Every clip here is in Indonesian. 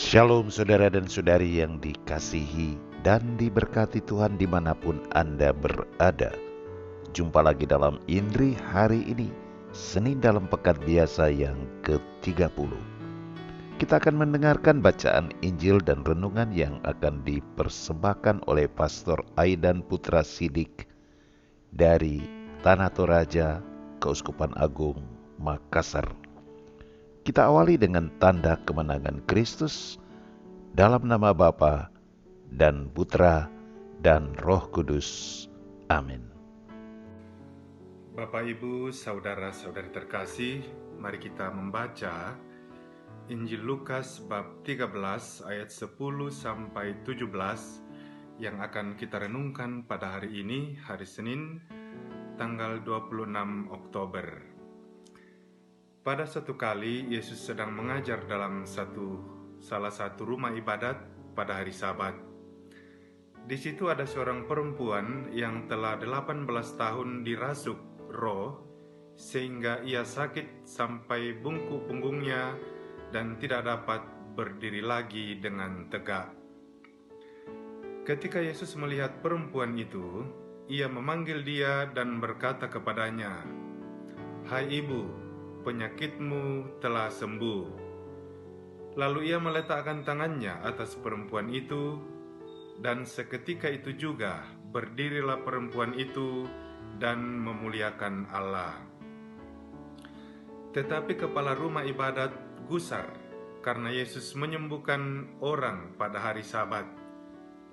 Shalom saudara dan saudari yang dikasihi dan diberkati Tuhan dimanapun Anda berada. Jumpa lagi dalam Indri hari ini, Senin dalam pekan biasa yang ke-30. Kita akan mendengarkan bacaan Injil dan renungan yang akan dipersembahkan oleh Pastor Aidan Putra Sidik dari Tanah Toraja, Keuskupan Agung, Makassar. Kita awali dengan tanda kemenangan Kristus dalam nama Bapa dan Putra dan Roh Kudus. Amin. Bapak, Ibu, saudara-saudari terkasih, mari kita membaca Injil Lukas bab 13 ayat 10 sampai 17 yang akan kita renungkan pada hari ini, hari Senin, tanggal 26 Oktober. Pada satu kali, Yesus sedang mengajar dalam salah satu rumah ibadat pada hari Sabat. Di situ ada seorang perempuan yang telah 18 tahun dirasuk roh, sehingga ia sakit sampai bungkuk punggungnya dan tidak dapat berdiri lagi dengan tegak. Ketika Yesus melihat perempuan itu, ia memanggil dia dan berkata kepadanya, "Hai ibu, penyakitmu telah sembuh." Lalu ia meletakkan tangannya atas perempuan itu, dan seketika itu juga berdirilah perempuan itu dan memuliakan Allah. Tetapi kepala rumah ibadat gusar karena Yesus menyembuhkan orang pada hari Sabat.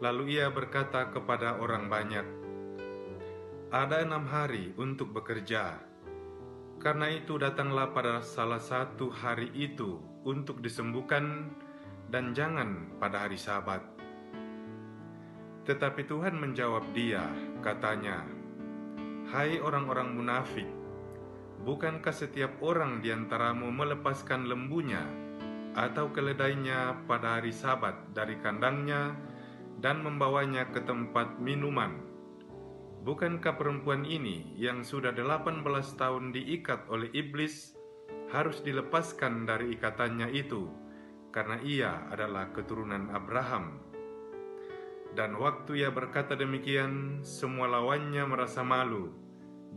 Lalu ia berkata kepada orang banyak, "Ada 6 hari untuk bekerja. Karena itu datanglah pada salah satu hari itu untuk disembuhkan, dan jangan pada hari Sabat." Tetapi Tuhan menjawab dia, katanya, "Hai orang-orang munafik, bukankah setiap orang di antaramu melepaskan lembunya atau keledainya pada hari Sabat dari kandangnya dan membawanya ke tempat minuman? Bukankah perempuan ini yang sudah 18 tahun diikat oleh iblis harus dilepaskan dari ikatannya itu, karena ia adalah keturunan Abraham?" Dan waktu ia berkata demikian, semua lawannya merasa malu,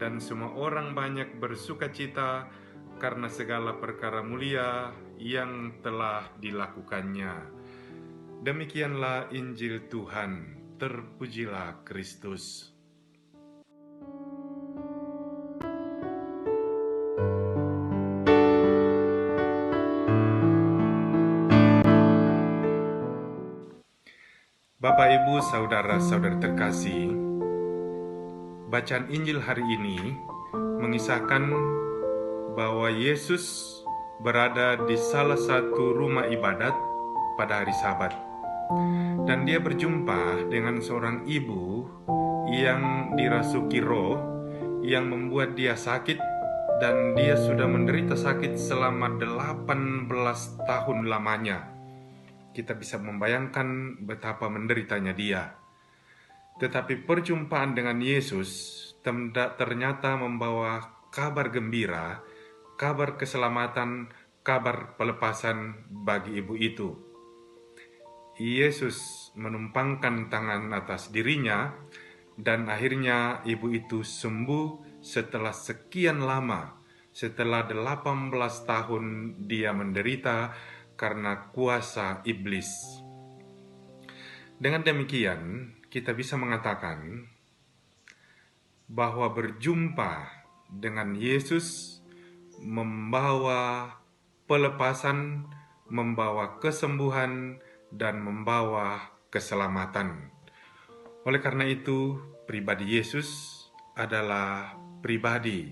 dan semua orang banyak bersuka cita karena segala perkara mulia yang telah dilakukannya. Demikianlah Injil Tuhan. Terpujilah Kristus. Bapak, Ibu, saudara-saudari terkasih, bacaan Injil hari ini mengisahkan bahwa Yesus berada di salah satu rumah ibadat pada hari Sabat, dan dia berjumpa dengan seorang ibu yang dirasuki roh yang membuat dia sakit, dan dia sudah menderita sakit selama 18 tahun lamanya. Kita bisa membayangkan betapa menderitanya dia. Tetapi perjumpaan dengan Yesus ternyata membawa kabar gembira, kabar keselamatan, kabar pelepasan bagi ibu itu. Yesus menumpangkan tangan atas dirinya, dan akhirnya ibu itu sembuh setelah sekian lama, setelah 18 tahun dia menderita karena kuasa iblis. Dengan demikian, kita bisa mengatakan bahwa berjumpa dengan Yesus membawa pelepasan, membawa kesembuhan, dan membawa keselamatan. Oleh karena itu, pribadi Yesus adalah pribadi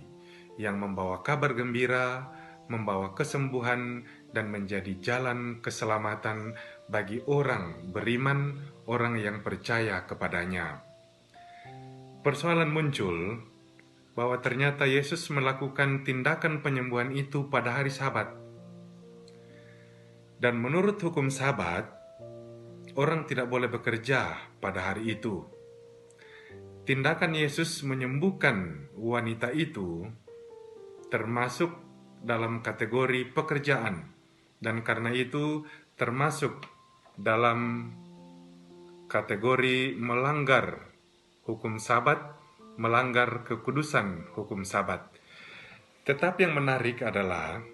yang membawa kabar gembira, membawa kesembuhan, dan menjadi jalan keselamatan bagi orang beriman, orang yang percaya kepadanya. Persoalan muncul bahwa ternyata Yesus melakukan tindakan penyembuhan itu pada hari Sabat. Dan menurut hukum Sabat, orang tidak boleh bekerja pada hari itu. Tindakan Yesus menyembuhkan wanita itu termasuk dalam kategori pekerjaan, dan karena itu termasuk dalam kategori melanggar hukum Sabat, melanggar kekudusan hukum Sabat. Tetapi yang menarik adalah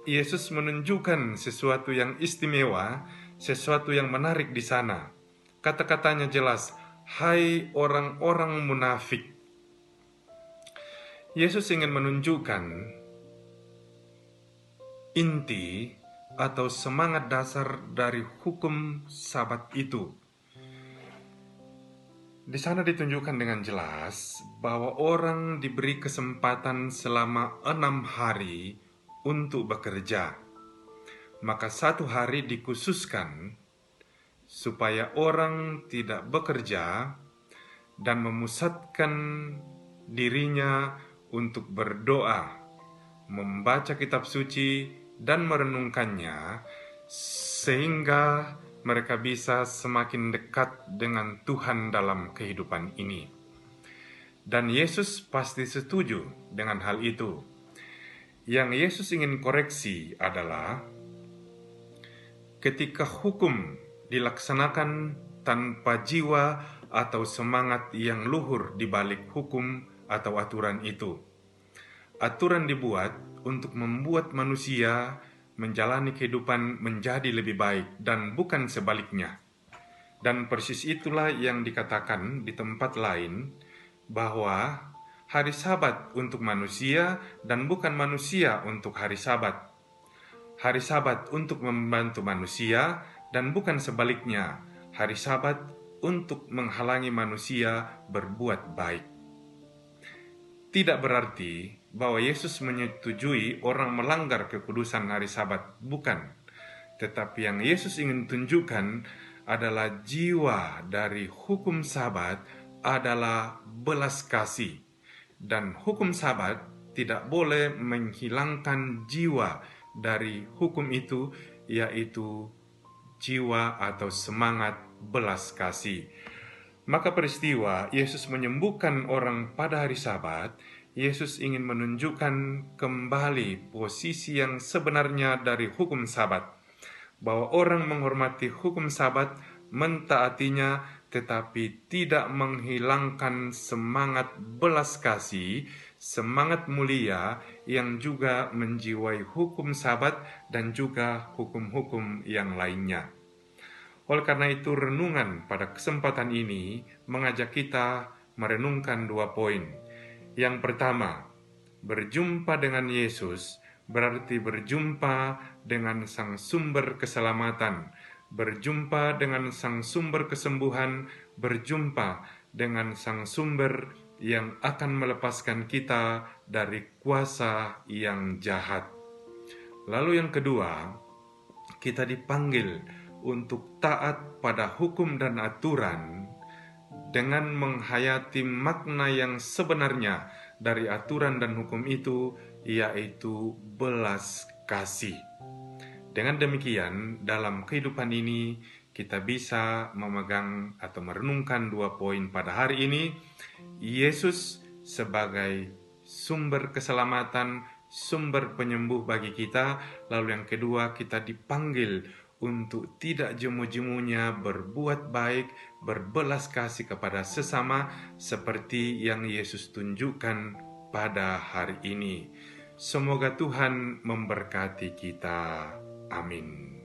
Yesus menunjukkan sesuatu yang istimewa, sesuatu yang menarik di sana. Kata-katanya jelas, "Hai orang-orang munafik." Yesus ingin menunjukkan inti atau semangat dasar dari hukum Sabat itu. Di sana ditunjukkan dengan jelas bahwa orang diberi kesempatan selama 6 hari untuk bekerja. Maka 1 hari dikhususkan supaya orang tidak bekerja dan memusatkan dirinya untuk berdoa, membaca kitab suci dan merenungkannya, sehingga mereka bisa semakin dekat dengan Tuhan dalam kehidupan ini. Dan Yesus pasti setuju dengan hal itu. Yang Yesus ingin koreksi adalah ketika hukum dilaksanakan tanpa jiwa atau semangat yang luhur di balik hukum atau aturan itu. Aturan dibuat untuk membuat manusia menjalani kehidupan menjadi lebih baik dan bukan sebaliknya. Dan persis itulah yang dikatakan di tempat lain, bahwa hari Sabat untuk manusia dan bukan manusia untuk hari Sabat. Hari Sabat untuk membantu manusia dan bukan sebaliknya. Hari Sabat untuk menghalangi manusia berbuat baik. Tidak berarti bahwa Yesus menyetujui orang melanggar kekudusan hari Sabat, bukan. Tetapi yang Yesus ingin tunjukkan adalah jiwa dari hukum Sabat adalah belas kasih. Dan hukum Sabat tidak boleh menghilangkan jiwa dari hukum itu, yaitu jiwa atau semangat belas kasih. Maka peristiwa Yesus menyembuhkan orang pada hari Sabat, Yesus ingin menunjukkan kembali posisi yang sebenarnya dari hukum Sabat, bahwa orang menghormati hukum Sabat, mentaatinya, tetapi tidak menghilangkan semangat belas kasih, semangat mulia yang juga menjiwai hukum Sabat dan juga hukum-hukum yang lainnya. Oleh karena itu, renungan pada kesempatan ini mengajak kita merenungkan 2 poin. Yang pertama, berjumpa dengan Yesus berarti berjumpa dengan Sang Sumber keselamatan, berjumpa dengan Sang Sumber kesembuhan, berjumpa dengan Sang Sumber yang akan melepaskan kita dari kuasa yang jahat. Lalu yang kedua, kita dipanggil untuk taat pada hukum dan aturan dengan menghayati makna yang sebenarnya dari aturan dan hukum itu, yaitu belas kasih. Dengan demikian, dalam kehidupan ini kita bisa memegang atau merenungkan 2 poin pada hari ini. Yesus sebagai sumber keselamatan, sumber penyembuh bagi kita. Lalu yang kedua, kita dipanggil untuk tidak jemu-jemunya berbuat baik, berbelas kasih kepada sesama seperti yang Yesus tunjukkan pada hari ini. Semoga Tuhan memberkati kita. Amin.